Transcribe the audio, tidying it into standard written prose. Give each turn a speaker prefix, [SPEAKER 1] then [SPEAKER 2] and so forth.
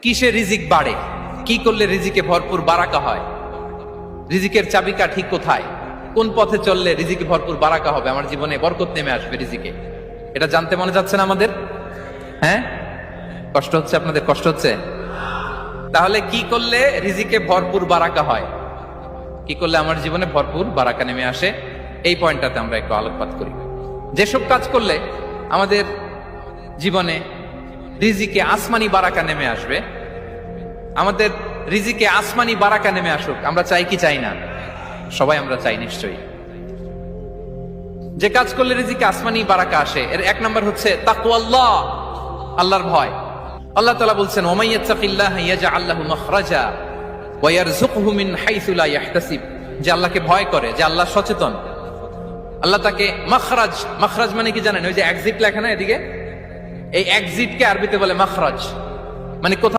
[SPEAKER 1] কিসে রিজিক বাড়ে, কি করলে রিজিকে ভরপুর বারাকা হয়, রিজিকের চাবিকা ঠিক কোথায়, কোন পথে চললে রিজিকে ভরপুর বারাকা হবে, আমার জীবনে বরকত নেমে আসবে রিজিকে, এটা জানতে মনে যাচ্ছে না আমাদের? হ্যাঁ, কষ্ট হচ্ছে আপনাদের? কষ্ট হচ্ছে? তাহলে কি করলে রিজিকে ভরপুর বারাকা হয়, কি করলে আমার জীবনে ভরপুর বারাকা নেমে আসে, এই পয়েন্টটাতে আমরা একটু আলোকপাত করি। যেসব কাজ করলে আমাদের জীবনে রিজিকে আসমানি বারাকা নেমে আসবে, আমাদের রিজিকে আসমানি বারাকা নেমে আসুক, আমরা চাই কি চাই না? সবাই আমরা চাই নিশ্চয়ই। যে কাজ করলে রিজিকে আসমানি বারাকা আসে, এর এক নাম্বার হচ্ছে তাকওয়াল্লাহ, আল্লাহর ভয়। আল্লাহ তাআলা বলছেন, ওয়া মাইয়াত্তাকিল্লাহ ইয়াজআল লাহু মাখরাজা ওয়া ইয়ারযুকহু মিন হাইসু লা ইয়াহতাসিব। যে আল্লাহকে ভয় করে, যে আল্লাহ সচেতন, আল্লাহ তাকে মাখরাজ, মাখরাজ মানে কি জানেন? ওই যে এক্সিট লেখা না এদিকে, এই এক্সিটকে আরবিতে বলে মাখরাজ, মানে কোথাও